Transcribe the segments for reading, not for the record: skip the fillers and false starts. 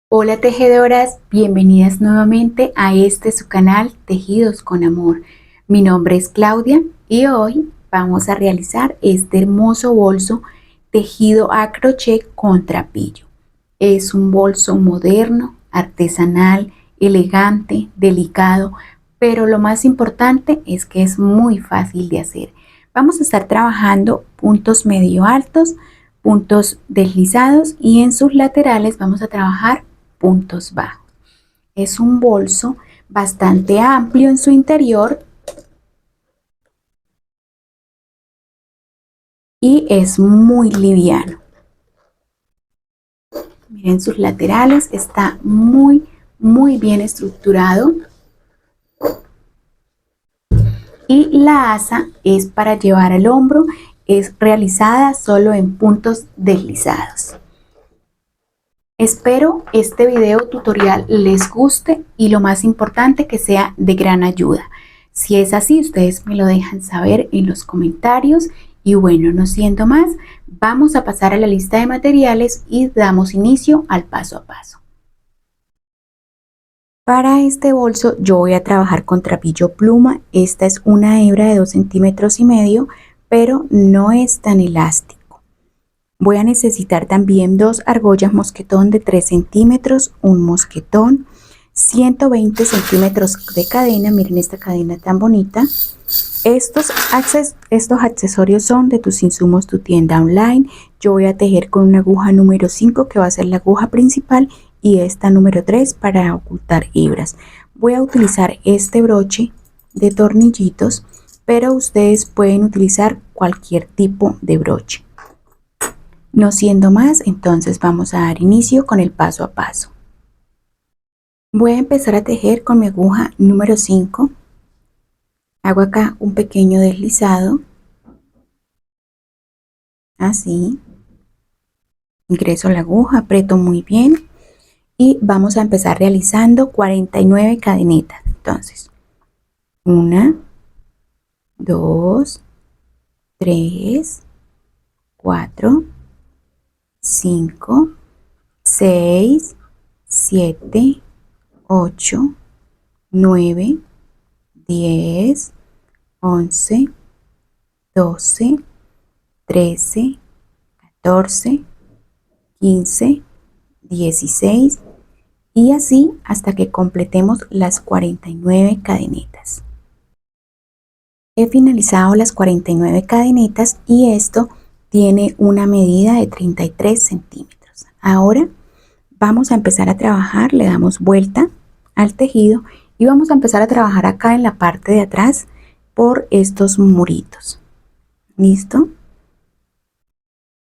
Hola tejedoras, bienvenidas nuevamente a su canal Tejidos con Amor. Mi nombre es Claudia y hoy vamos a realizar este hermoso bolso tejido a crochet con trapillo. Es un bolso moderno, artesanal, elegante, delicado, pero lo más importante es que es muy fácil de hacer. Vamos a estar trabajando puntos medio altos, puntos deslizados y en sus laterales vamos a trabajar puntos bajos. Es un bolso bastante amplio en su interior y es muy liviano. Miren sus laterales, está muy bien estructurado y la asa es para llevar al hombro, es realizada solo en puntos deslizados. Espero este video tutorial les guste y lo más importante que sea de gran ayuda. Si es así, ustedes me lo dejan saber en los comentarios. Y bueno, no siendo más, vamos a pasar a la lista de materiales y damos inicio al paso a paso. Para este bolso yo voy a trabajar con trapillo pluma. Esta es una hebra de 2,5 centímetros, pero no es tan elástica. Voy a necesitar también dos argollas mosquetón de 3 centímetros, un mosquetón, 120 centímetros de cadena. Miren esta cadena tan bonita. Estos accesorios son de tus insumos, tu tienda online. Yo voy a tejer con una aguja número 5 que va a ser la aguja principal y esta número 3 para ocultar hebras. Voy a utilizar este broche de tornillitos, pero ustedes pueden utilizar cualquier tipo de broche. No siendo más, entonces vamos a dar inicio con el paso a paso. Voy a empezar a tejer con mi aguja número 5. Hago acá un pequeño deslizado, así. Ingreso la aguja, aprieto muy bien y vamos a empezar realizando 49 cadenetas. Entonces, 1, 2, 3, 4, 5, 6, 7, 8, 9, 10, 11, 12, 13, 14, 15, 16 y así hasta que completemos las 49 cadenetas. He finalizado las 49 cadenetas y esto tiene una medida de 33 centímetros. Ahora vamos a empezar a trabajar, le damos vuelta al tejido y vamos a empezar a trabajar acá en la parte de atrás por estos muritos. ¿Listo?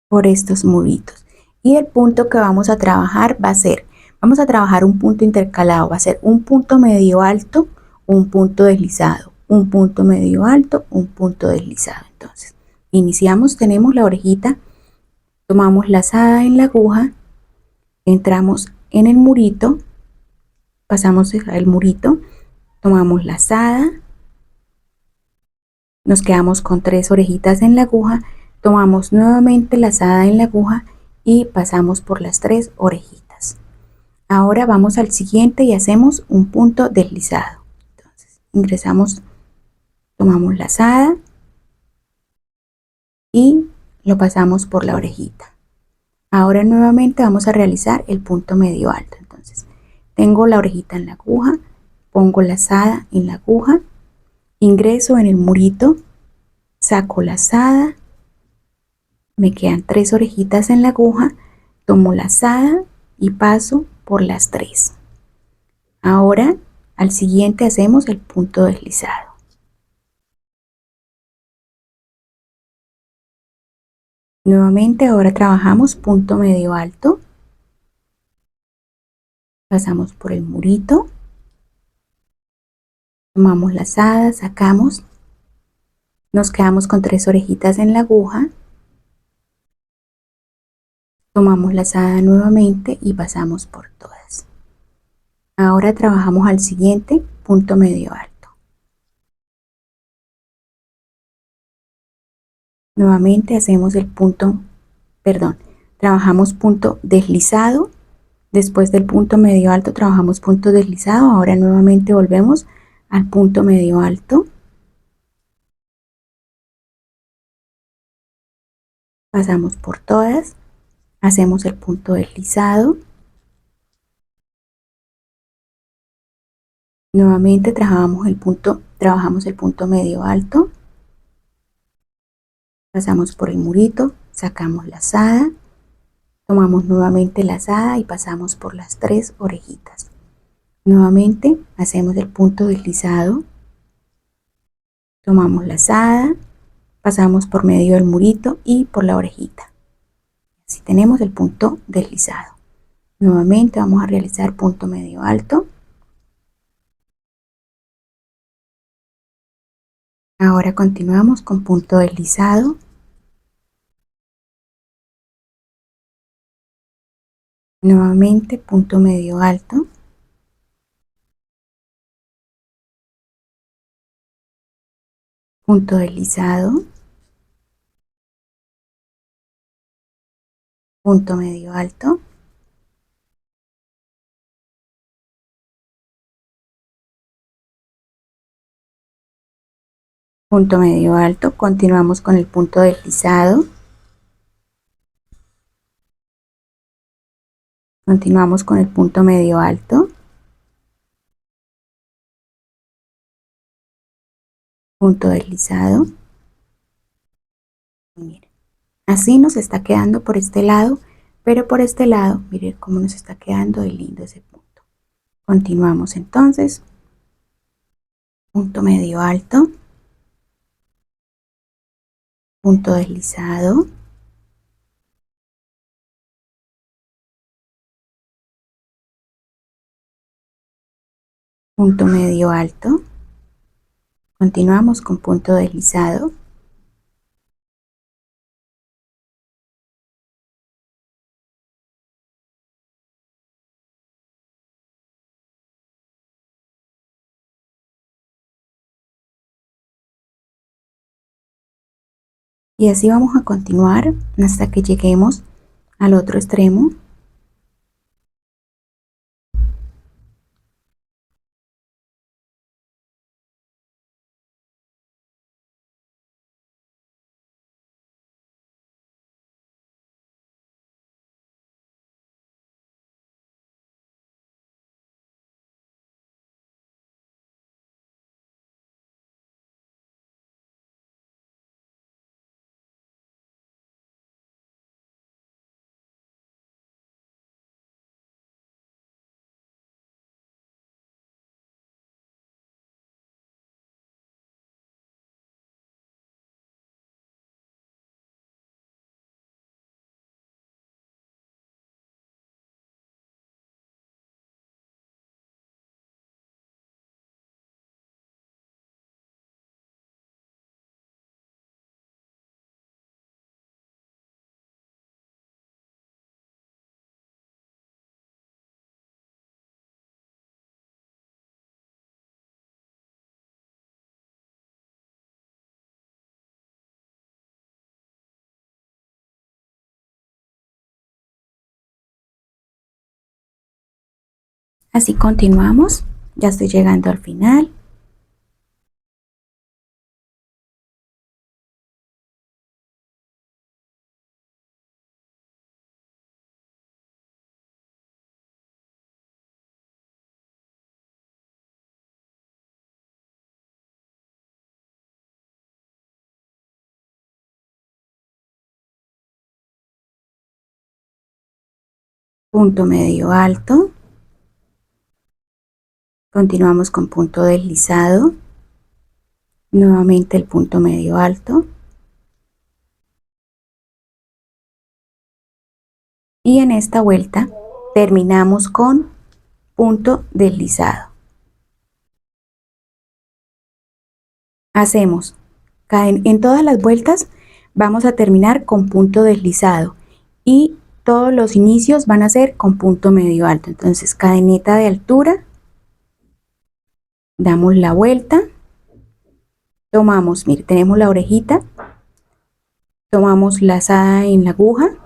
Por estos muritos. Y el punto que vamos a trabajar va a ser, vamos a trabajar un punto intercalado, va a ser un punto medio alto, un punto deslizado, un punto medio alto, un punto deslizado. Entonces, iniciamos, tenemos la orejita, tomamos lazada en la aguja, entramos en el murito, pasamos el murito, tomamos lazada, nos quedamos con 3 orejitas en la aguja, tomamos nuevamente lazada en la aguja y pasamos por las 3 orejitas. Ahora vamos al siguiente y hacemos un punto deslizado. Entonces, ingresamos, tomamos lazada y lo pasamos por la orejita. Ahora nuevamente vamos a realizar el punto medio alto. Entonces, tengo la orejita en la aguja, pongo lazada en la aguja, ingreso en el murito, saco lazada, me quedan 3 orejitas en la aguja, tomo lazada y paso por las 3. Ahora al siguiente hacemos el punto deslizado. Nuevamente ahora trabajamos punto medio alto, pasamos por el murito, tomamos lazada, sacamos, nos quedamos con 3 orejitas en la aguja, tomamos lazada nuevamente y pasamos por todas. Ahora trabajamos al siguiente punto medio alto. Nuevamente hacemos el punto, trabajamos punto deslizado, Después del punto medio alto trabajamos punto deslizado. Ahora nuevamente volvemos al punto medio alto. Pasamos por todas. Hacemos el punto deslizado. Nuevamente trabajamos el punto medio alto. Pasamos por el murito, sacamos lazada. Tomamos nuevamente lazada y pasamos por las 3 orejitas. Nuevamente hacemos el punto deslizado, tomamos lazada, pasamos por medio del murito y por la orejita. Así tenemos el punto deslizado. Nuevamente vamos a realizar punto medio alto. Ahora continuamos con punto deslizado. Nuevamente punto medio alto. Punto deslizado. Punto medio alto. Punto medio alto. Continuamos con el punto deslizado. Continuamos con el punto medio alto. Punto deslizado. Miren, así nos está quedando por este lado, pero por este lado, miren cómo nos está quedando de lindo ese punto. Continuamos entonces. Punto medio alto. Punto deslizado. Punto medio alto. Continuamos con punto deslizado. Y así vamos a continuar hasta que lleguemos al otro extremo. Así continuamos. Ya estoy llegando al final. Punto medio alto. Continuamos con punto deslizado. Nuevamente el punto medio alto. Y en esta vuelta terminamos con punto deslizado. Hacemos en todas las vueltas, vamos a terminar con punto deslizado y todos los inicios van a ser con punto medio alto. Entonces cadeneta de altura, damos la vuelta, tomamos, mire, tenemos la orejita, tomamos lazada en la aguja,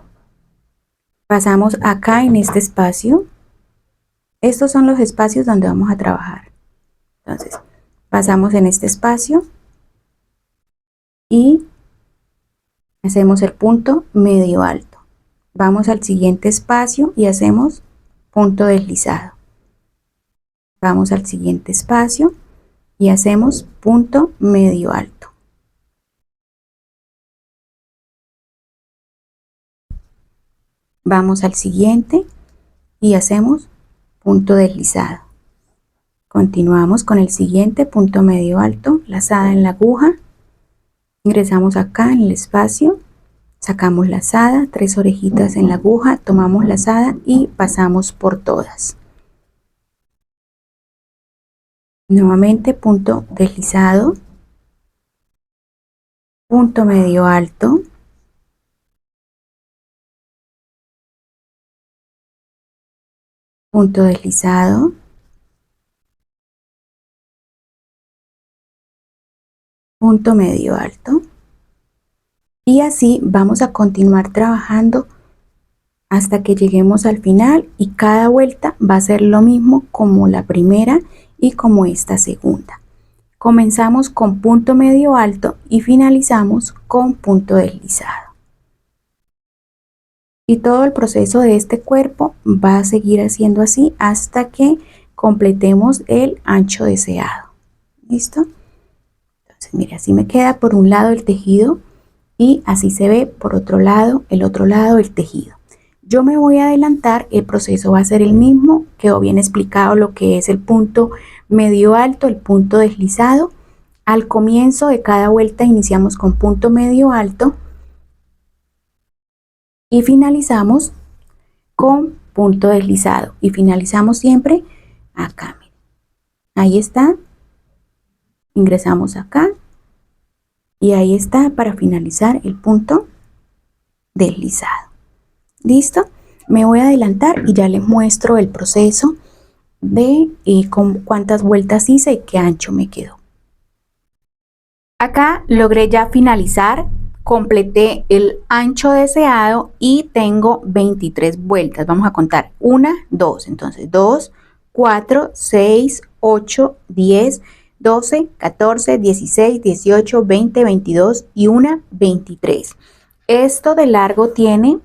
pasamos acá en este espacio, Estos son los espacios donde vamos a trabajar. Entonces, pasamos en este espacio y hacemos el punto medio alto. Vamos al siguiente espacio y hacemos punto deslizado. Vamos al siguiente espacio y hacemos punto medio alto. Vamos al siguiente y hacemos punto deslizado. Continuamos con el siguiente punto medio alto, lazada en la aguja. Ingresamos acá en el espacio, sacamos lazada, 3 orejitas en la aguja, tomamos lazada y pasamos por todas. Nuevamente punto deslizado, punto medio alto, punto deslizado, punto medio alto, y así vamos a continuar trabajando hasta que lleguemos al final, y cada vuelta va a ser lo mismo como la primera y como esta segunda. Comenzamos con punto medio alto y finalizamos con punto deslizado. Y todo el proceso de este cuerpo va a seguir haciendo así hasta que completemos el ancho deseado. ¿Listo? Entonces, mire, así me queda por un lado el tejido y así se ve por otro lado el tejido. Yo me voy a adelantar, el proceso va a ser el mismo, quedó bien explicado lo que es el punto medio alto, el punto deslizado. Al comienzo de cada vuelta iniciamos con punto medio alto y finalizamos con punto deslizado, y finalizamos siempre acá. Miren. Ahí está, ingresamos acá y ahí está para finalizar el punto deslizado. ¿Listo? Me voy a adelantar y ya les muestro el proceso de con cuántas vueltas hice y qué ancho me quedó. Acá logré ya finalizar, completé el ancho deseado y tengo 23 vueltas. Vamos a contar 1, 2, entonces 2, 4, 6, 8, 10, 12, 14, 16, 18, 20, 22 y 1, 23. Esto de largo tiene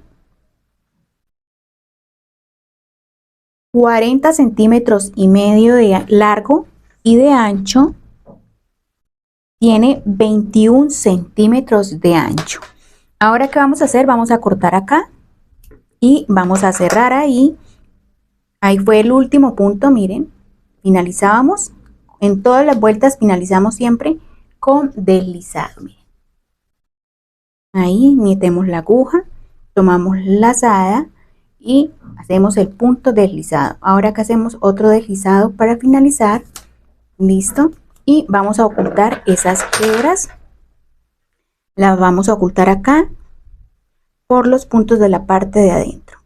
40 centímetros y medio de largo, y de ancho tiene 21 centímetros de ancho. Ahora, ¿qué vamos a hacer? Vamos a cortar acá y vamos a cerrar ahí. Ahí fue el último punto, miren. Finalizábamos, en todas las vueltas finalizamos siempre con deslizado. Miren. Ahí metemos la aguja, tomamos lazada y hacemos el punto deslizado. Ahora que hacemos otro deslizado para finalizar. Listo. Y vamos a ocultar esas hebras. Las vamos a ocultar acá por los puntos de la parte de adentro.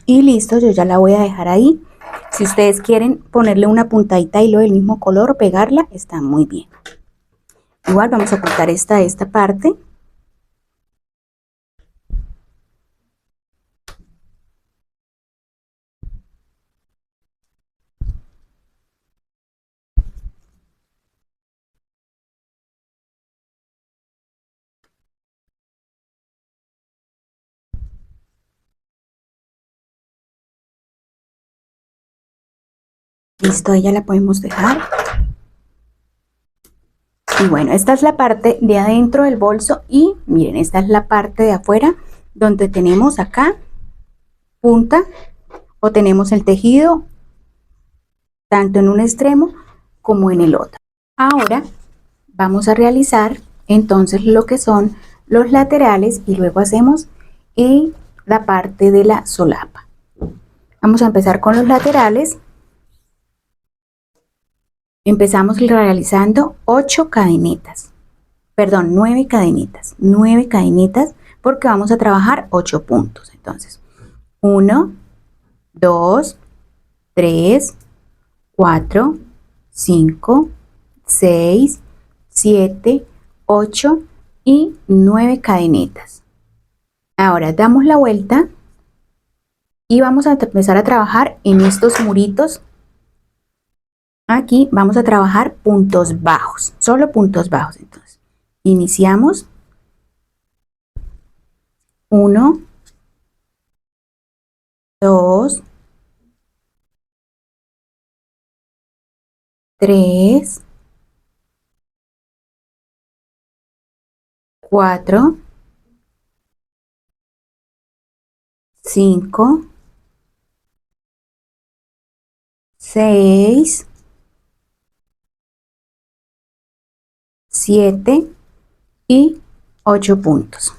Y listo, yo ya la voy a dejar ahí. Si ustedes quieren ponerle una puntadita hilo del mismo color, pegarla, está muy bien. Igual vamos a cortar esta parte. Listo, ahí ya la podemos dejar. Y bueno, esta es la parte de adentro del bolso y miren, esta es la parte de afuera donde tenemos acá punta o tenemos el tejido tanto en un extremo como en el otro. Ahora vamos a realizar entonces lo que son los laterales y luego hacemos la parte de la solapa. Vamos a empezar con los laterales. Empezamos realizando 8 cadenitas, perdón, 9 cadenitas porque vamos a trabajar 8 puntos. Entonces, 1, 2, 3, 4, 5, 6, 7, 8 y 9 cadenitas. Ahora damos la vuelta y vamos a empezar a trabajar en estos muritos. Aquí vamos a trabajar puntos bajos, solo puntos bajos. Entonces, iniciamos 1, 2, 3, 4, 5, 6, 7 y 8 puntos.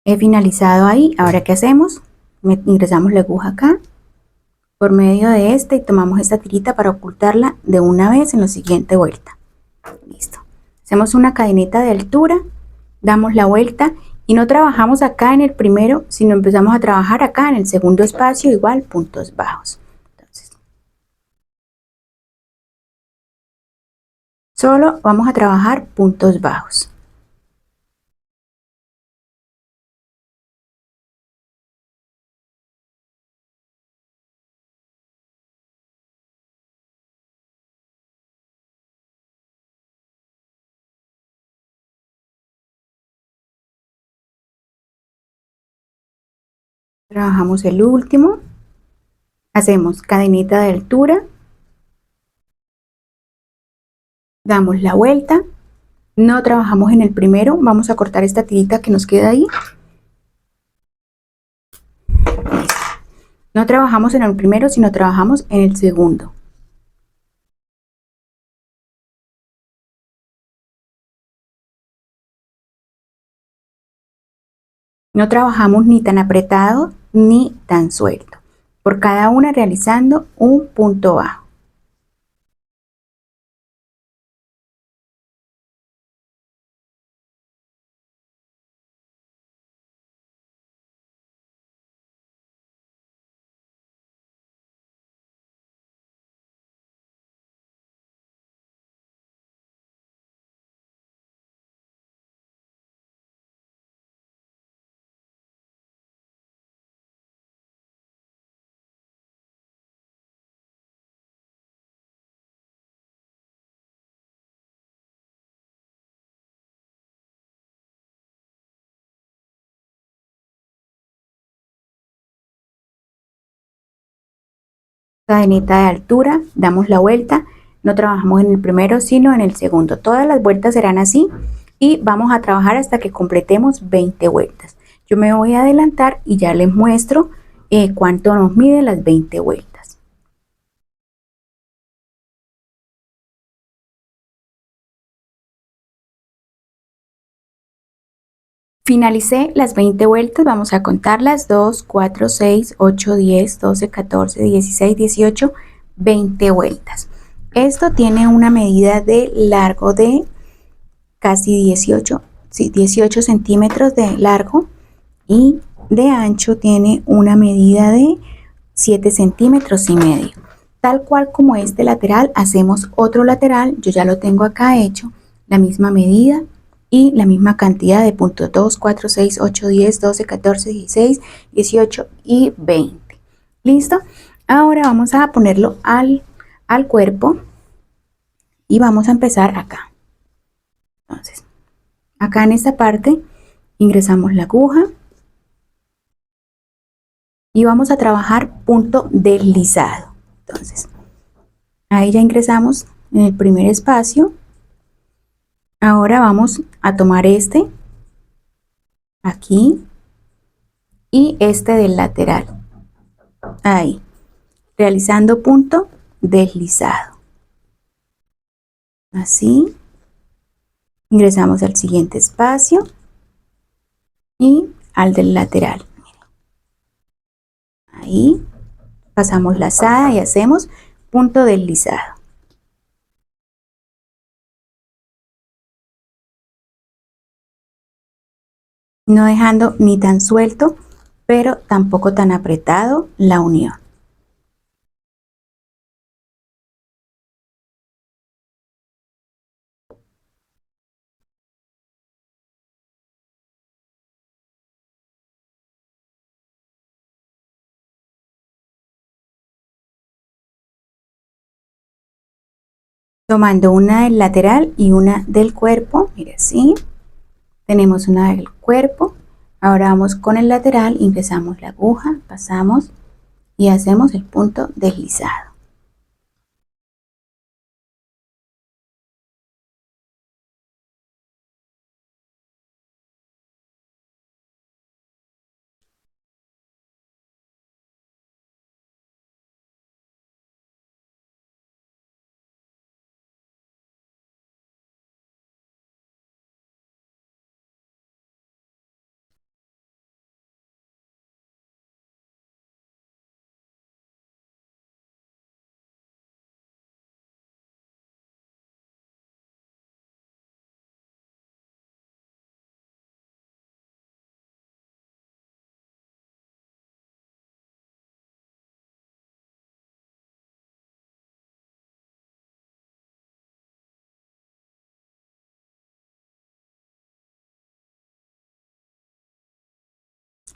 He finalizado ahí. Ahora, ¿qué hacemos? Ingresamos la aguja acá por medio de esta y tomamos esta tirita para ocultarla de una vez en la siguiente vuelta. Listo. Hacemos una cadenita de altura, damos la vuelta y no trabajamos acá en el primero, sino empezamos a trabajar acá en el segundo espacio, igual puntos bajos. Entonces, solo vamos a trabajar puntos bajos. Trabajamos el último, hacemos cadenita de altura, damos la vuelta, no trabajamos en el primero, vamos a cortar esta tirita que nos queda ahí. No trabajamos en el primero, sino trabajamos en el segundo. No trabajamos ni tan apretado ni tan suelto. Por cada una realizando un punto bajo. Cadenita de altura, damos la vuelta, no trabajamos en el primero sino en el segundo. Todas las vueltas serán así y vamos a trabajar hasta que completemos 20 vueltas. Yo me voy a adelantar y ya les muestro cuánto nos mide las 20 vueltas. Finalicé las 20 vueltas, vamos a contarlas: 2, 4, 6, 8, 10, 12, 14, 16, 18, 20 vueltas. Esto tiene una medida de largo de casi 18, sí, 18 centímetros de largo y de ancho tiene una medida de 7 centímetros y medio. Tal cual como este lateral, hacemos otro lateral. Yo ya lo tengo acá hecho, la misma medida y la misma cantidad de puntos: 2, 4, 6, 8, 10, 12, 14, 16, 18 y 20. ¿Listo? Ahora vamos a ponerlo al cuerpo y vamos a empezar acá. Entonces, acá en esta parte ingresamos la aguja y vamos a trabajar punto deslizado. Entonces, ahí ya ingresamos en el primer espacio. Ahora vamos a tomar este aquí y este del lateral. Ahí, realizando punto deslizado. Así, ingresamos al siguiente espacio y al del lateral. Ahí, pasamos lazada y hacemos punto deslizado. No dejando ni tan suelto, pero tampoco tan apretado la unión. Tomando una del lateral y una del cuerpo, mire así, tenemos una del cuerpo. Ahora vamos con el lateral, ingresamos la aguja, pasamos y hacemos el punto deslizado.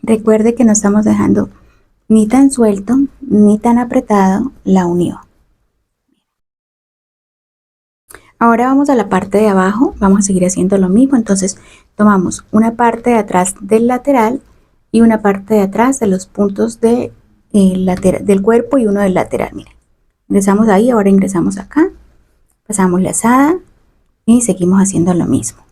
Recuerde que no estamos dejando ni tan suelto ni tan apretado la unión. Ahora vamos a la parte de abajo, vamos a seguir haciendo lo mismo. Entonces tomamos una parte de atrás del lateral y una parte de atrás de los puntos de, del cuerpo y uno del lateral. Miren, ingresamos ahí, ahora ingresamos acá, pasamos lazada y seguimos haciendo lo mismo.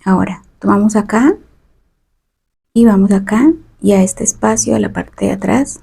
Ahora tomamos acá y vamos acá y a este espacio, a la parte de atrás.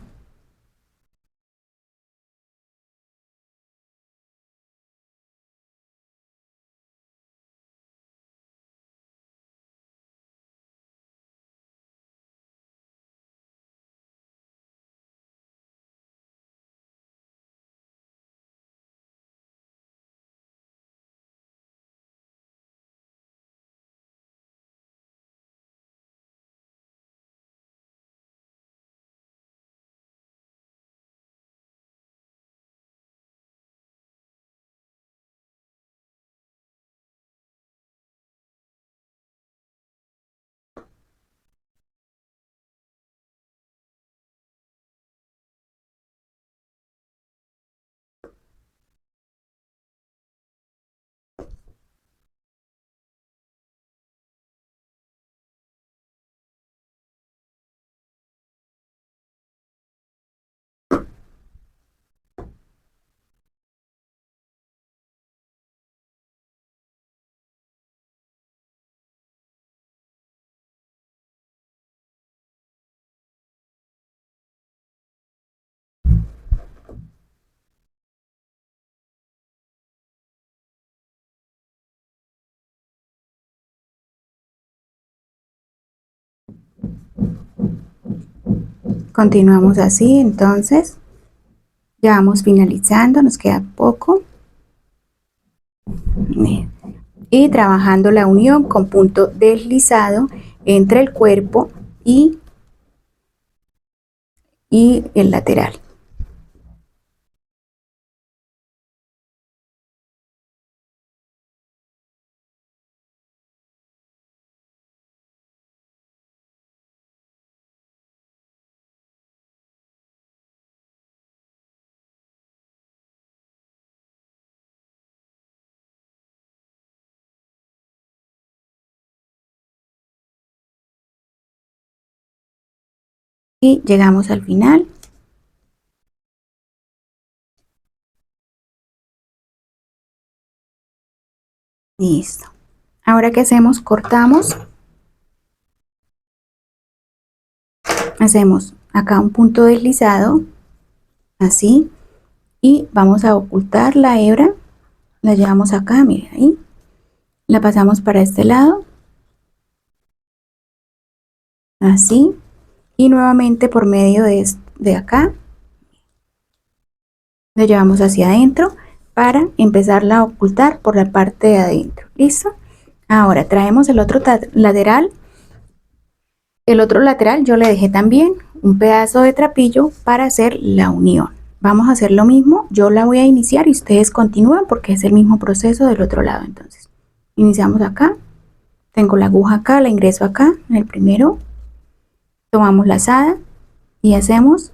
Continuamos así, entonces ya vamos finalizando, nos queda poco. y trabajando la unión con punto deslizado entre el cuerpo y el lateral. Y llegamos al final. Listo. Ahora, ¿qué hacemos? Cortamos. Hacemos acá un punto deslizado, así, y vamos a ocultar la hebra. La llevamos acá, mire, ahí. La pasamos para este lado, así, y nuevamente por medio de acá, la llevamos hacia adentro para empezarla a ocultar por la parte de adentro. ¿Listo? Ahora traemos el otro lateral. El otro lateral yo le dejé también un pedazo de trapillo para hacer la unión. Vamos a hacer lo mismo, yo la voy a iniciar y ustedes continúan porque es el mismo proceso del otro lado. Entonces, iniciamos acá, tengo la aguja acá, la ingreso acá en el primero, tomamos lazada y hacemos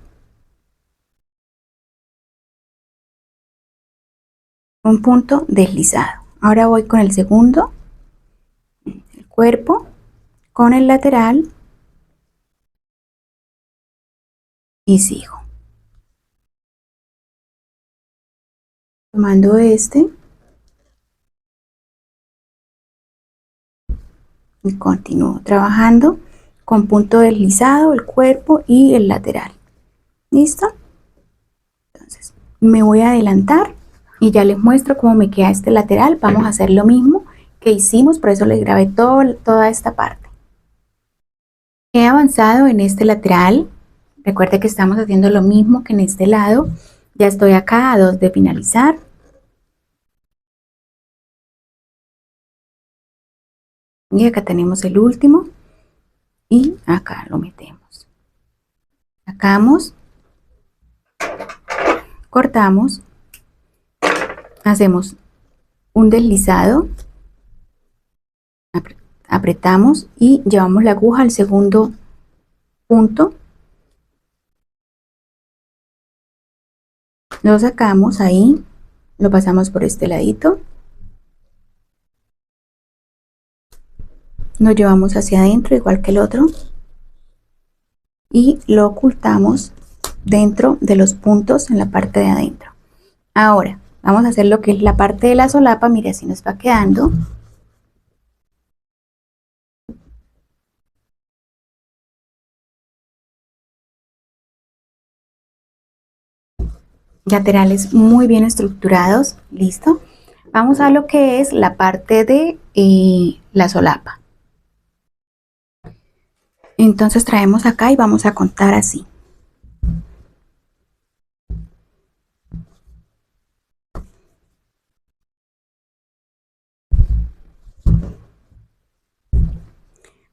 un punto deslizado. Ahora voy con el segundo, el cuerpo, con el lateral y sigo. Tomando este y continúo trabajando con punto deslizado el cuerpo y el lateral. ¿Listo? Entonces me voy a adelantar y ya les muestro cómo me queda este lateral. Vamos a hacer lo mismo que hicimos, por eso les grabé toda esta parte. He avanzado en este lateral. Recuerde que estamos haciendo lo mismo que en este lado. Ya estoy acá a 2 de finalizar. Y acá tenemos el último. Y acá lo metemos. Sacamos. Cortamos. Hacemos un deslizado. Apretamos y llevamos la aguja al segundo punto. Lo sacamos ahí. Lo pasamos por este ladito. Lo llevamos hacia adentro igual que el otro y lo ocultamos dentro de los puntos en la parte de adentro. Ahora vamos a hacer lo que es la parte de la solapa. Mire, así nos va quedando. Laterales muy bien estructurados. Listo. Vamos a lo que es la parte de la solapa. Entonces traemos acá y vamos a contar así.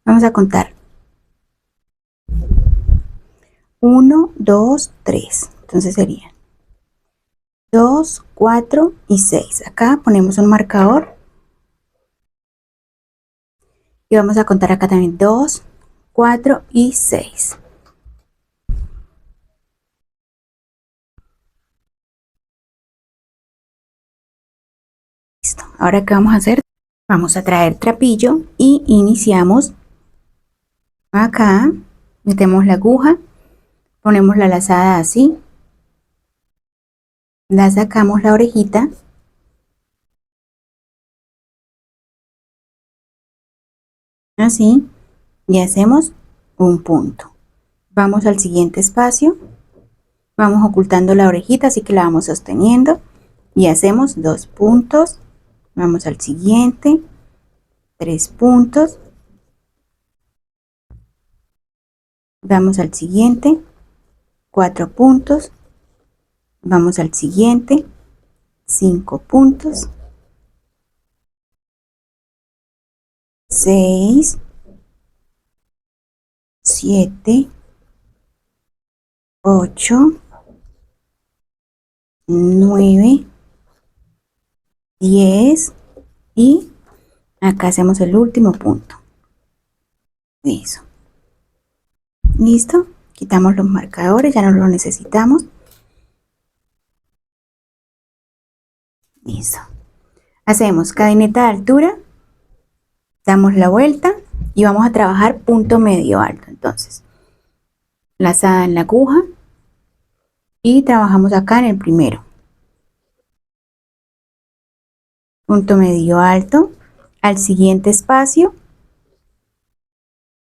Vamos a contar 1, 2, 3. Entonces serían 2, 4 y 6. Acá ponemos un marcador. Y vamos a contar acá también 2, 4 y 6. Listo. Ahora, ¿qué vamos a hacer? Vamos a traer trapillo y iniciamos acá. Metemos la aguja, ponemos la lazada así. La sacamos la orejita. Así. Y hacemos un punto. Vamos al siguiente espacio. Vamos ocultando la orejita, así que la vamos sosteniendo. Y hacemos 2 puntos. Vamos al siguiente. 3 puntos. Vamos al siguiente. 4 puntos. Vamos al siguiente. 5 puntos. 6, 7, 8, 9, 10 y acá hacemos el último punto. Eso. Listo. Quitamos los marcadores, ya no los necesitamos. Listo. Hacemos cadeneta de altura, damos la vuelta y vamos a trabajar punto medio alto. Entonces, lazada en la aguja y trabajamos acá en el primero. Punto medio alto, al siguiente espacio,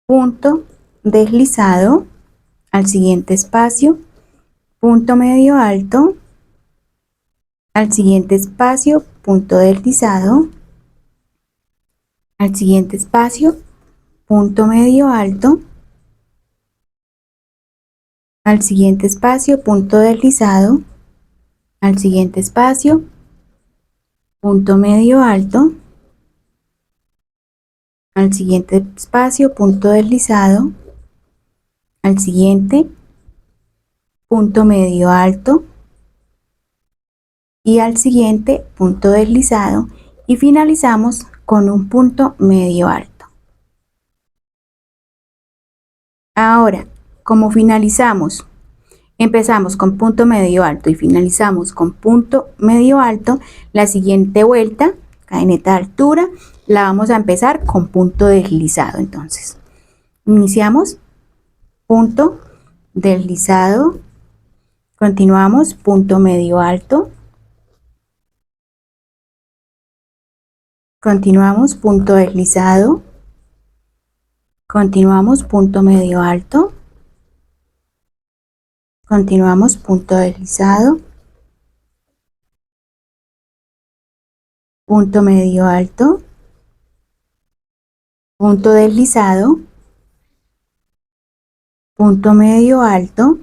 punto deslizado, al siguiente espacio, punto medio alto, al siguiente espacio, punto deslizado, al siguiente espacio, punto medio alto, al siguiente espacio, punto deslizado, al siguiente espacio, punto medio alto, al siguiente espacio, punto deslizado, al siguiente, punto medio alto y al siguiente, punto deslizado y finalizamos con un punto medio alto. Ahora, como finalizamos, empezamos con punto medio alto y finalizamos con punto medio alto, la siguiente vuelta, cadeneta de altura, la vamos a empezar con punto deslizado. Entonces, iniciamos punto deslizado, continuamos punto medio alto, continuamos punto deslizado, continuamos punto medio alto, continuamos punto deslizado, punto medio alto, punto deslizado, punto medio alto,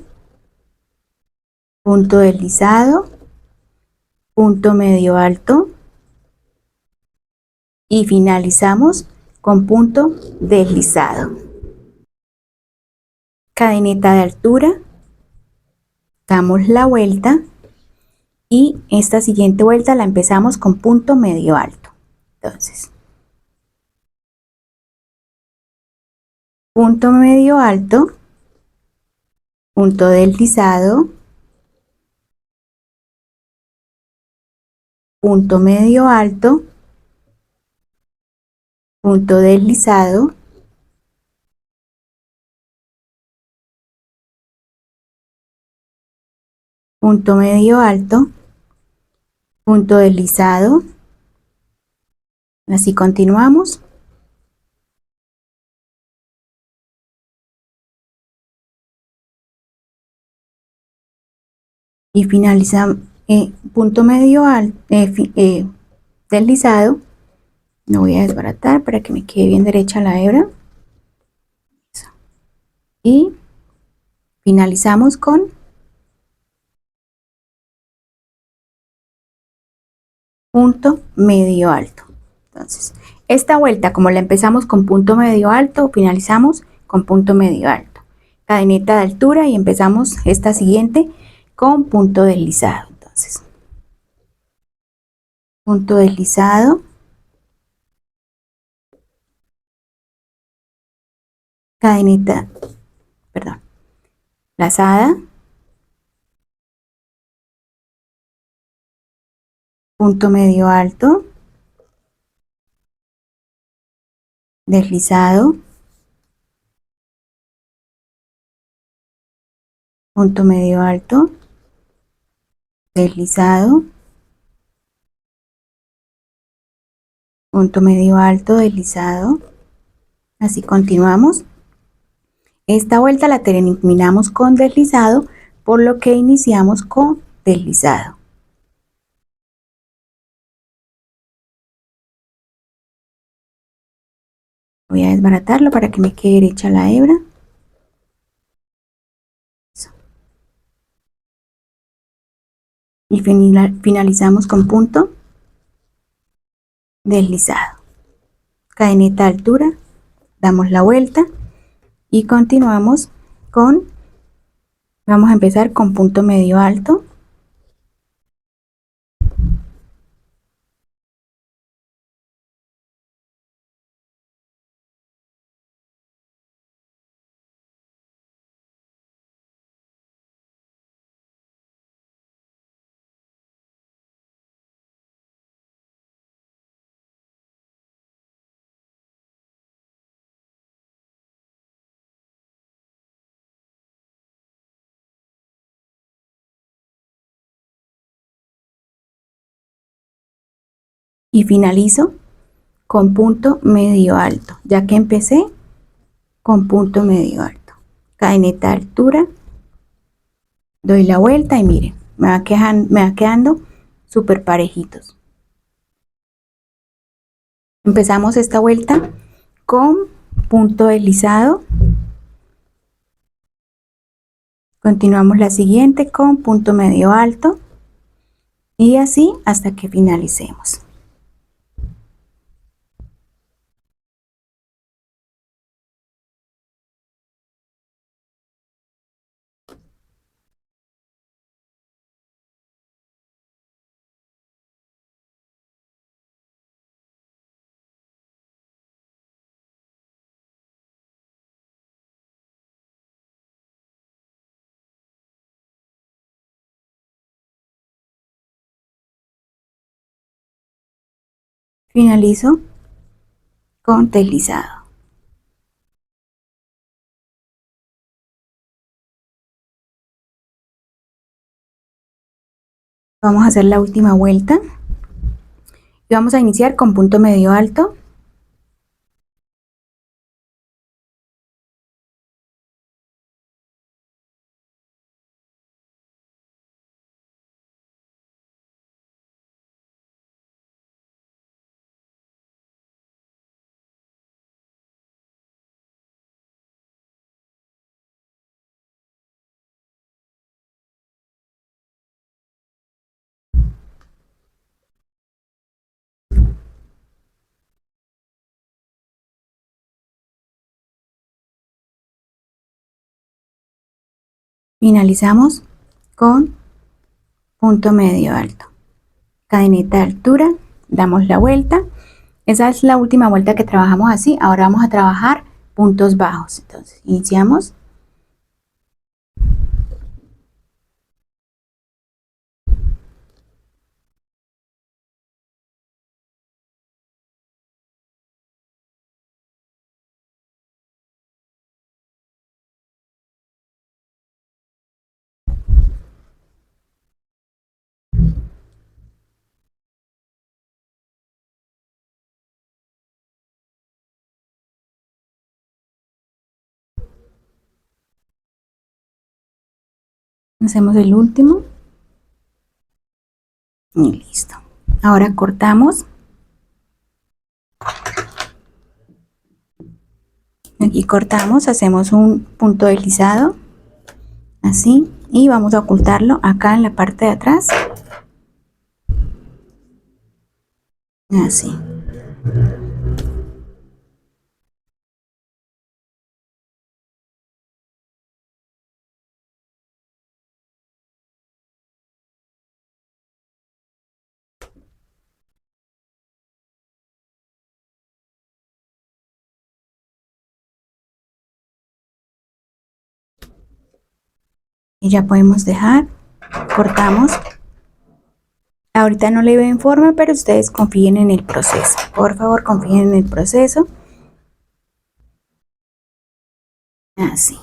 punto deslizado, punto medio alto y finalizamos con punto deslizado. Cadeneta de altura, damos la vuelta y esta siguiente vuelta la empezamos con punto medio alto. Entonces, punto medio alto, punto deslizado, punto medio alto, punto deslizado, punto medio alto, punto deslizado, así continuamos. Y finalizamos punto medio alto, deslizado. Lo voy a desbaratar para que me quede bien derecha la hebra. Eso. Y finalizamos con punto medio alto. Entonces, esta vuelta, como la empezamos con punto medio alto, finalizamos con punto medio alto. Cadeneta de altura y empezamos esta siguiente con punto deslizado. Entonces, punto deslizado, cadeneta, perdón, lazada, punto medio alto, deslizado, punto medio alto, deslizado, punto medio alto, deslizado. Así continuamos. Esta vuelta la terminamos con deslizado, por lo que iniciamos con deslizado. Voy a desbaratarlo para que me quede derecha la hebra. Eso. Y finalizamos con punto deslizado. cadeneta de altura, damos la vuelta y continuamos vamos a empezar con punto medio alto. Y finalizo con punto medio alto, ya que empecé con punto medio alto. Cadeneta de altura, doy la vuelta y miren, me va quedando súper parejitos. Empezamos esta vuelta con punto deslizado, continuamos la siguiente con punto medio alto y así hasta que finalicemos. Finalizo con deslizado. Vamos a hacer la última vuelta y vamos a iniciar con punto medio alto. Finalizamos con punto medio alto. Cadeneta de altura, damos la vuelta. Esa es la última vuelta que trabajamos así. Ahora vamos a trabajar puntos bajos. Entonces, iniciamos. Hacemos el último. Y listo. Ahora cortamos. Aquí cortamos, hacemos un punto deslizado. Así. Y vamos a ocultarlo acá en la parte de atrás. Así. Y ya podemos dejar. Cortamos. Ahorita no le ven forma, pero ustedes confíen en el proceso. Por favor, confíen en el proceso. Así.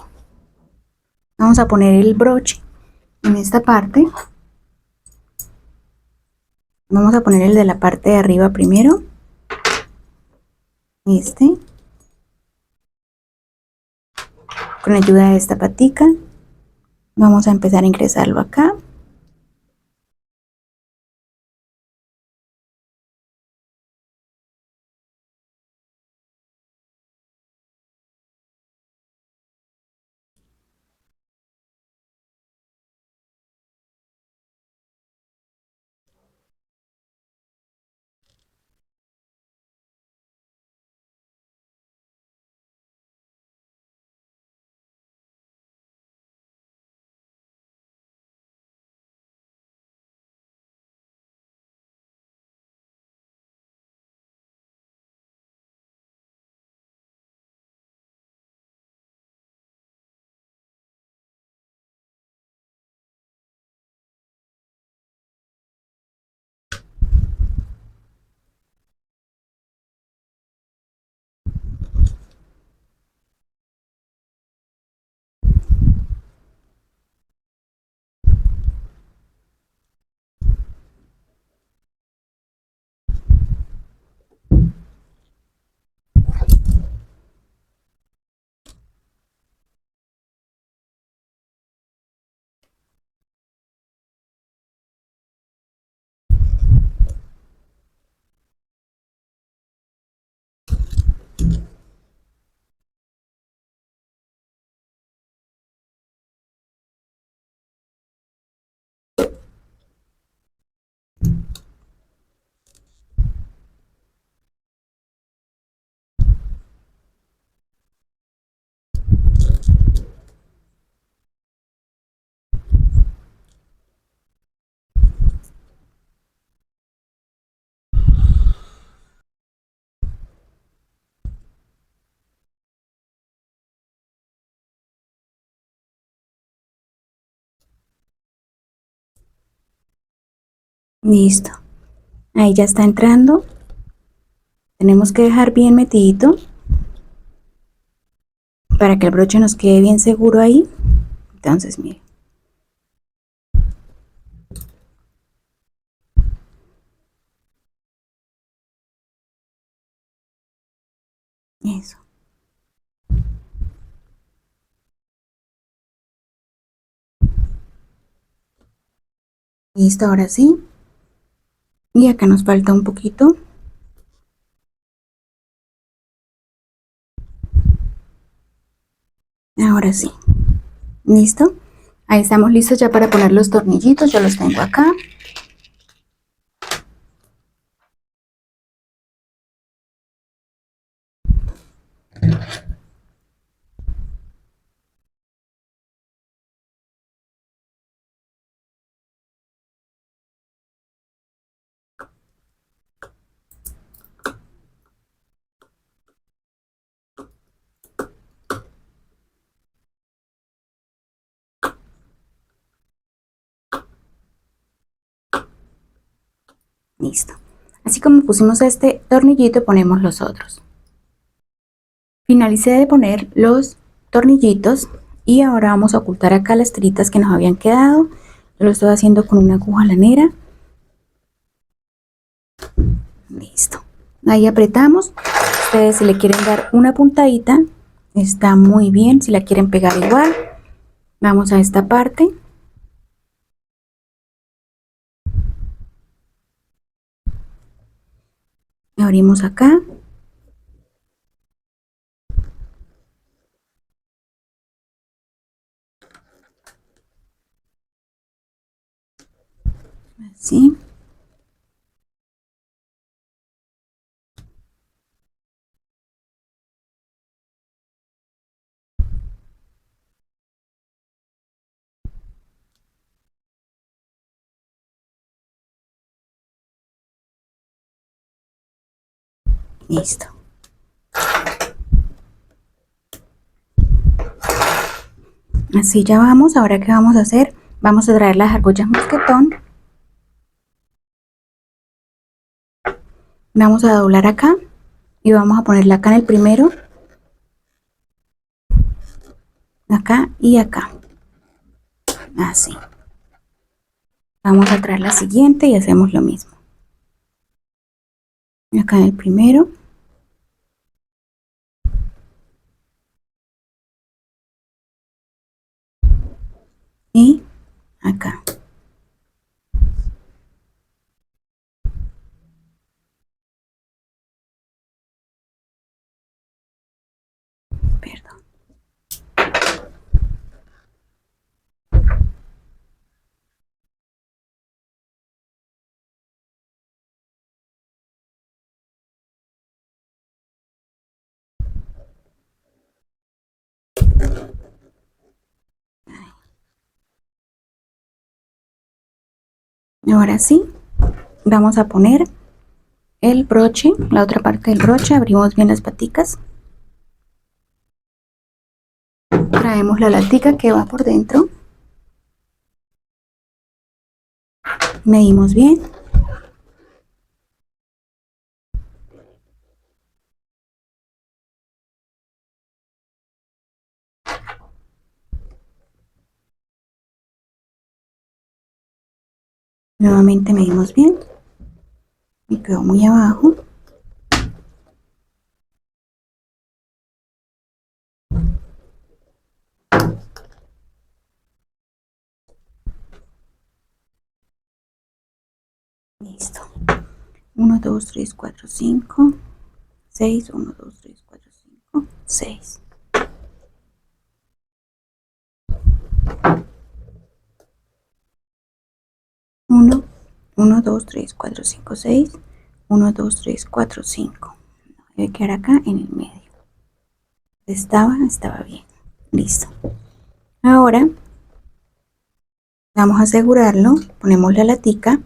Vamos a poner el broche en esta parte. Vamos a poner el de la parte de arriba primero. Con ayuda de esta patica. Vamos a empezar a ingresarlo acá. Listo. Ahí ya está entrando. Tenemos que dejar bien metidito para que el broche nos quede bien seguro ahí. Entonces, miren. Eso. Listo, ahora sí. Y acá nos falta un poquito. Ahora sí. ¿Listo? Ahí estamos listos ya para poner los tornillitos. Yo los tengo acá. Listo. Así como pusimos este tornillito, ponemos los otros. Finalicé de poner los tornillitos y ahora vamos a ocultar acá las tiritas que nos habían quedado. Yo lo estoy haciendo con una aguja lanera. Listo. Ahí apretamos. Ustedes si le quieren dar una puntadita, está muy bien. Si la quieren pegar igual, vamos a esta parte. Abrimos acá. Así. Listo. Así ya vamos. Ahora qué vamos a hacer, vamos a traer las argollas mosquetón. Vamos a doblar acá y vamos a ponerla acá en el primero, acá y acá. Así. Vamos a traer la siguiente y hacemos lo mismo. Acá en el primero. Y acá. Perdón. Ahora sí, vamos a poner el broche, la otra parte del broche. Abrimos bien las paticas. Traemos la latica que va por dentro. Medimos bien. Nuevamente medimos bien. Me quedó muy abajo. Listo. 1, 2, 3, 4, 5, 6. 1, 2, 3, 4, 5, 6. 1, 1, 2, 3, 4, 5, 6. 1, 2, 3, 4, 5. Debe quedar acá en el medio. Estaba bien. Listo. Ahora vamos a asegurarlo. Ponemos la latica.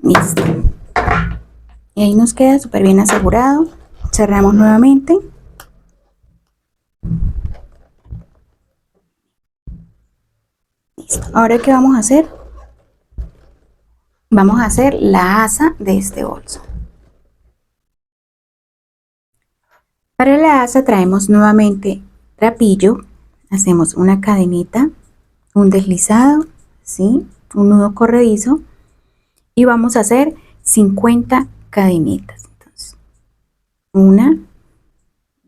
Listo. Y ahí nos queda súper bien asegurado. Cerramos nuevamente. Listo. Ahora, ¿qué vamos a hacer? Vamos a hacer la asa de este bolso. Para la asa traemos nuevamente trapillo, hacemos una cadenita, un deslizado, ¿sí? Un nudo corredizo y vamos a hacer 50 cadenitas. Entonces, 1,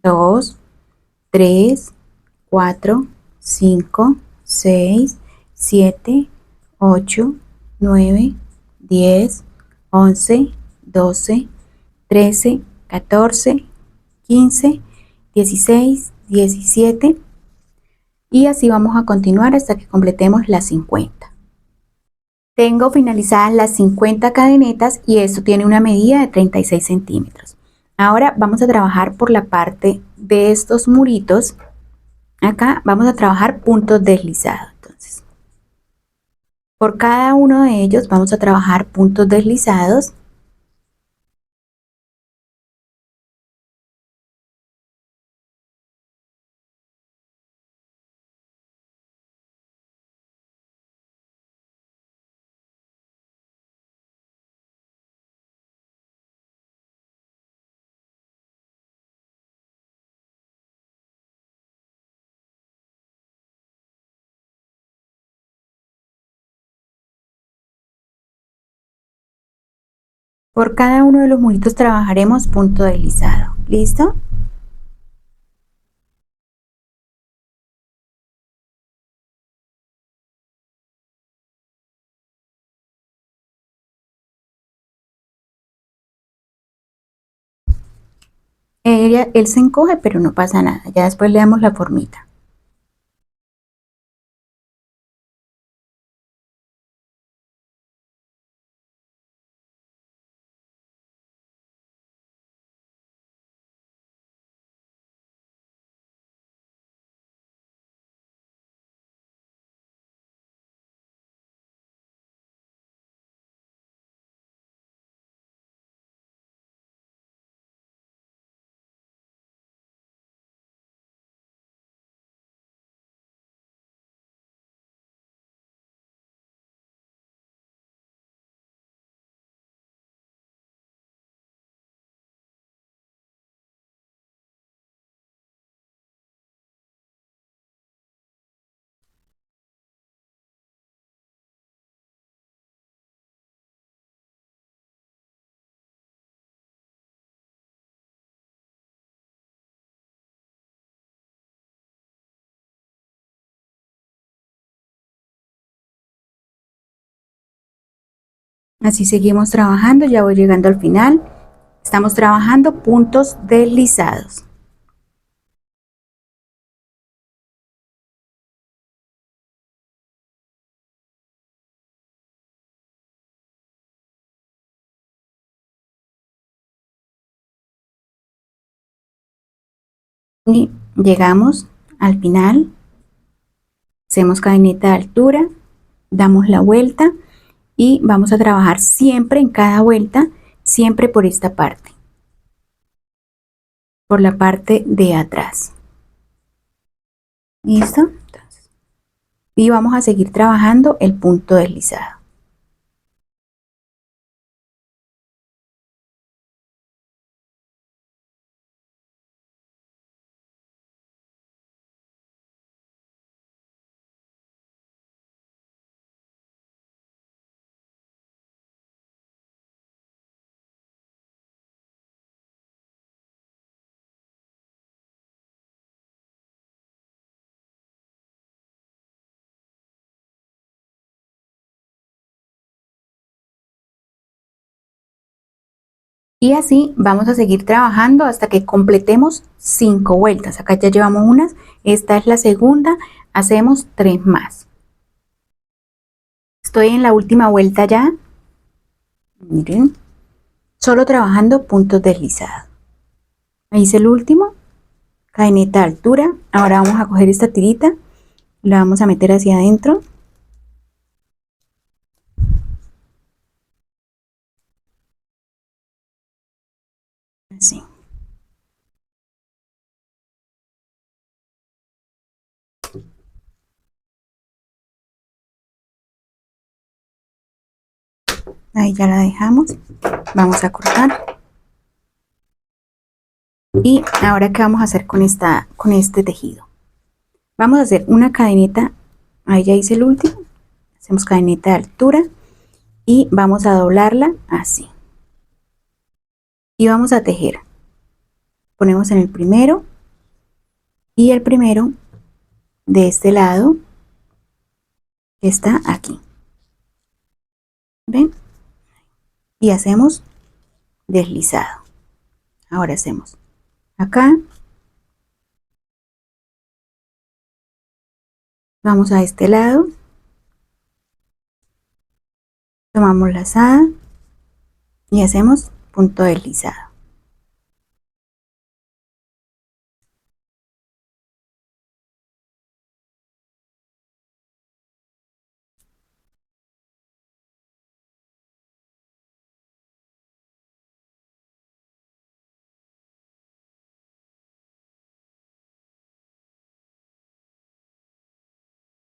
2, 3, 4, 5, 6, 7, 8, 9, 10, 11, 12, 13, 14, 15, 16, 17 y así vamos a continuar hasta que completemos las 50. Tengo finalizadas las 50 cadenetas y esto tiene una medida de 36 centímetros. Ahora vamos a trabajar por la parte de estos muritos. Acá vamos a trabajar puntos deslizados. Entonces, por cada uno de ellos vamos a trabajar puntos deslizados. Por cada uno de los muritos trabajaremos punto deslizado. ¿Listo? Él se encoge, pero no pasa nada. Ya después le damos la formita. Así seguimos trabajando, ya voy llegando al final. Estamos trabajando puntos deslizados. Y llegamos al final, hacemos cadenita de altura, damos la vuelta y vamos a trabajar siempre en cada vuelta, siempre por esta parte, por la parte de atrás. ¿Listo? Entonces, y vamos a seguir trabajando el punto deslizado. Y así vamos a seguir trabajando hasta que completemos 5 vueltas. Acá ya llevamos unas, esta es la segunda, hacemos 3 más. Estoy en la última vuelta ya. Miren, solo trabajando puntos deslizados. Ahí hice el último, cadeneta de altura. Ahora vamos a coger esta tirita, la vamos a meter hacia adentro. Ahí ya la dejamos. Vamos a cortar. Y ahora, ¿qué vamos a hacer con este tejido? Vamos a hacer una cadenita. Ahí ya hice el último. Hacemos cadenita de altura y vamos a doblarla así. Y vamos a tejer. Ponemos en el primero y el primero de este lado que está aquí. ¿Ven? Y hacemos deslizado. Ahora hacemos acá. Vamos a este lado. Tomamos lazada y hacemos punto deslizado.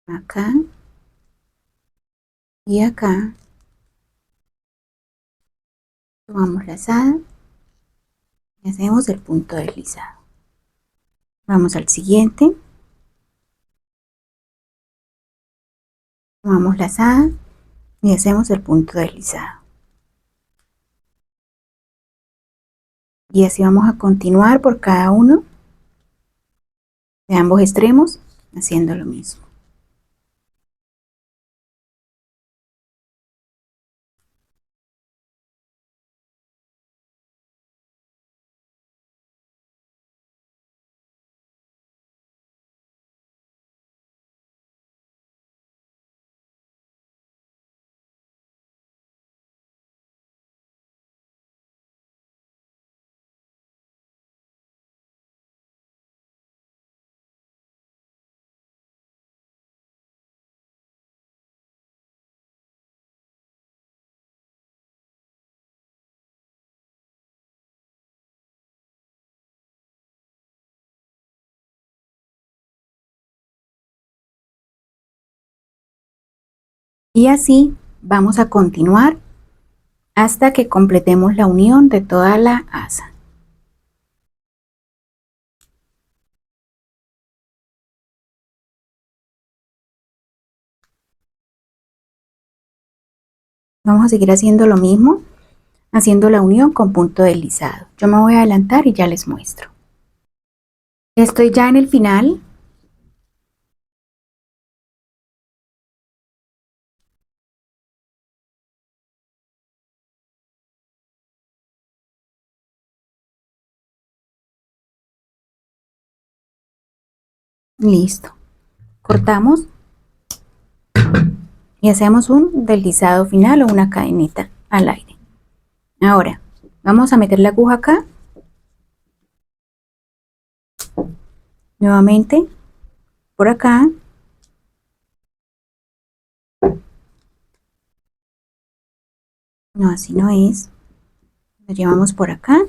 Acá y acá. Tomamos lazada y hacemos el punto deslizado. Vamos al siguiente. Tomamos lazada y hacemos el punto deslizado. Y así vamos a continuar por cada uno de ambos extremos haciendo lo mismo. Y así vamos a continuar hasta que completemos la unión de toda la asa. Vamos a seguir haciendo lo mismo, haciendo la unión con punto deslizado. Yo me voy a adelantar y ya les muestro. Estoy ya en el final. Listo. Cortamos y hacemos un deslizado final o una cadenita al aire. Ahora vamos a meter la aguja acá. Nuevamente por acá. No, así no es. Lo llevamos por acá.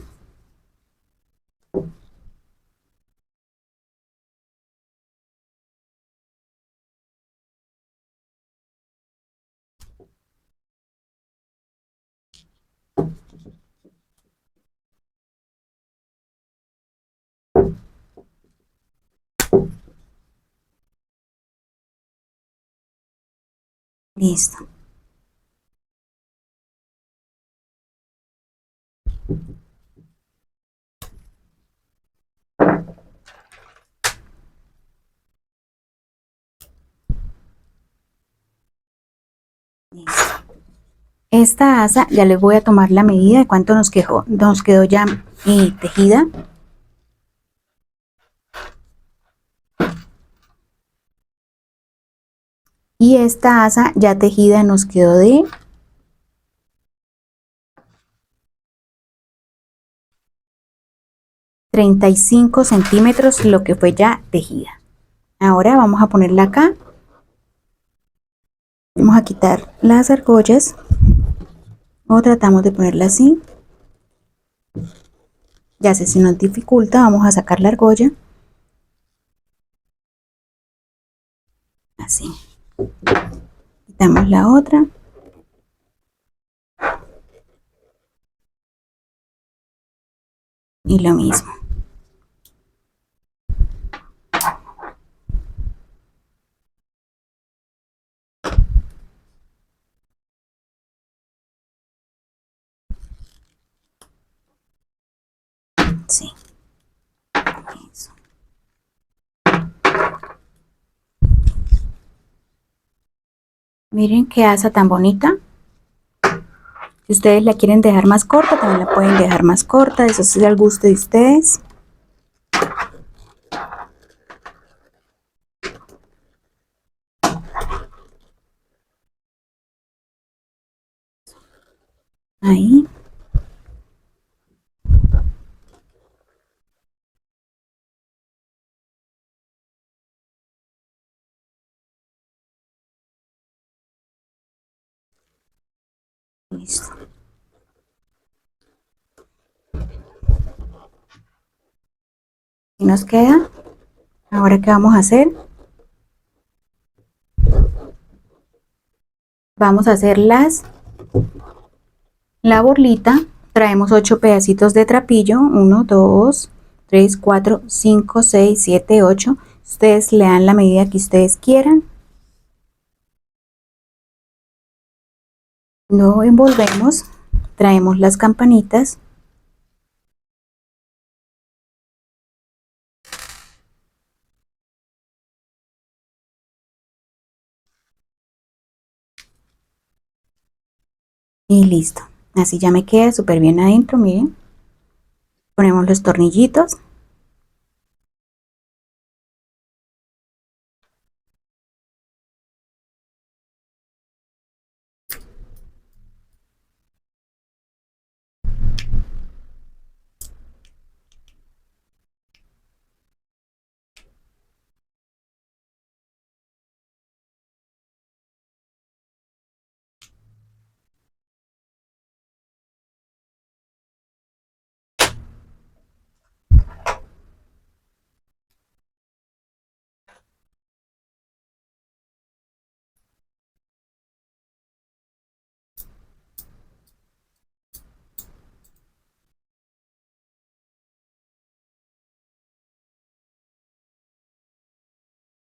Listo. Listo. Esta asa ya les voy a tomar la medida de cuánto nos quedó ya tejida. Y esta asa ya tejida nos quedó de 35 centímetros, lo que fue ya tejida. Ahora vamos a ponerla acá. Vamos a quitar las argollas o tratamos de ponerla así. Ya si se nos dificulta, vamos a sacar la argolla. Así. Quitamos la otra. Y lo mismo. Sí. Eso. Miren qué asa tan bonita. Si ustedes la quieren dejar más corta, también la pueden dejar más corta. Eso es al gusto de ustedes. Ahí. Listo. Y nos queda. Ahora, ¿qué vamos a hacer? Vamos a hacer la borlita. Traemos 8 pedacitos de trapillo. 1, 2, 3, 4, 5, 6, 7, 8. Ustedes le dan la medida que ustedes quieran. Lo envolvemos. Traemos las campanitas. Y listo. Así ya me queda súper bien adentro, miren. Ponemos los tornillitos.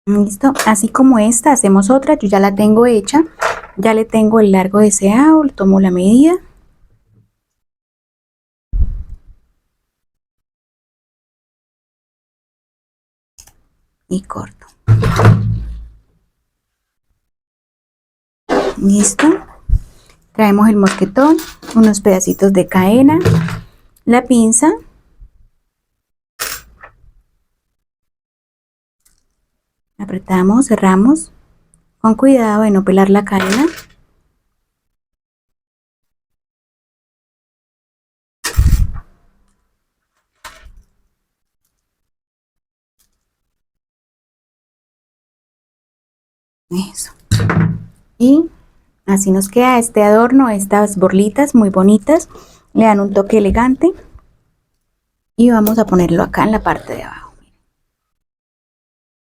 Listo, así como esta hacemos otra. Yo ya la tengo hecha, ya le tengo el largo deseado, tomo la medida y corto. Listo, traemos el mosquetón, unos pedacitos de cadena, la pinza, apretamos, cerramos, con cuidado de no pelar la cadena. Eso. Y así nos queda este adorno, estas borlitas muy bonitas, le dan un toque elegante. Y vamos a ponerlo acá en la parte de abajo.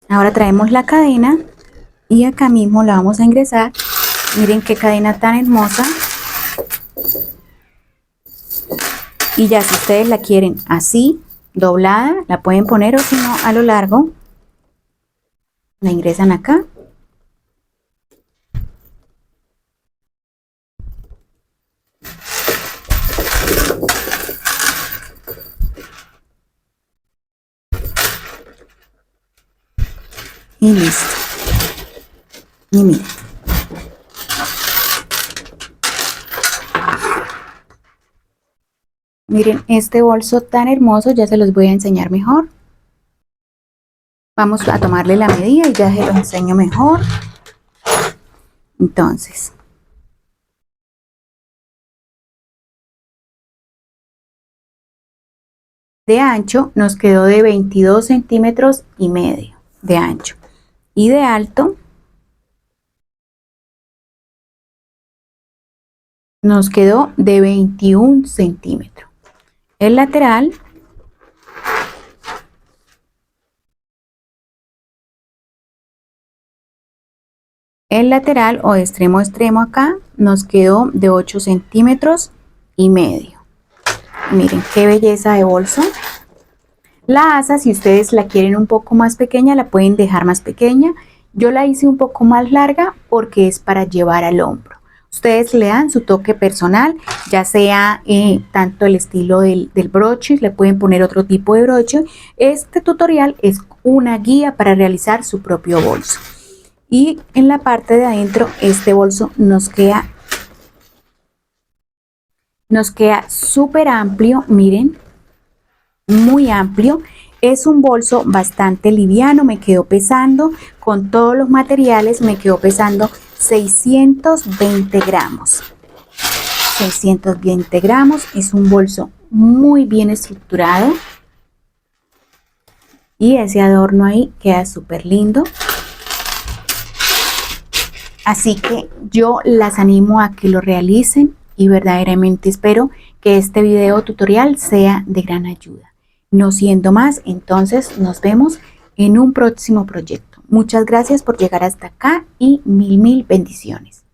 Ahora traemos la cadena y acá mismo la vamos a ingresar. Miren qué cadena tan hermosa. Y ya si ustedes la quieren así, doblada, la pueden poner, o si no, a lo largo. La ingresan acá. Y listo. Y miren. Miren este bolso tan hermoso, ya se los voy a enseñar mejor. Vamos a tomarle la medida y ya se los enseño mejor. Entonces, de ancho nos quedó de 22 centímetros y medio de ancho. Y de alto nos quedó de 21 centímetros. El lateral o extremo a extremo acá nos quedó de 8 centímetros y medio. Miren qué belleza de bolso. La asa, si ustedes la quieren un poco más pequeña, la pueden dejar más pequeña. Yo la hice un poco más larga porque es para llevar al hombro. Ustedes le dan su toque personal, ya sea tanto el estilo del broche, le pueden poner otro tipo de broche. Este tutorial es una guía para realizar su propio bolso. Y en la parte de adentro, este bolso nos queda súper amplio, miren, muy amplio. Es un bolso bastante liviano, me quedó pesando, con todos los materiales me quedó pesando 620 gramos. 620 gramos, es un bolso muy bien estructurado. Y ese adorno ahí queda súper lindo. Así que yo las animo a que lo realicen y verdaderamente espero que este video tutorial sea de gran ayuda. No siendo más, entonces nos vemos en un próximo proyecto. Muchas gracias por llegar hasta acá y mil bendiciones.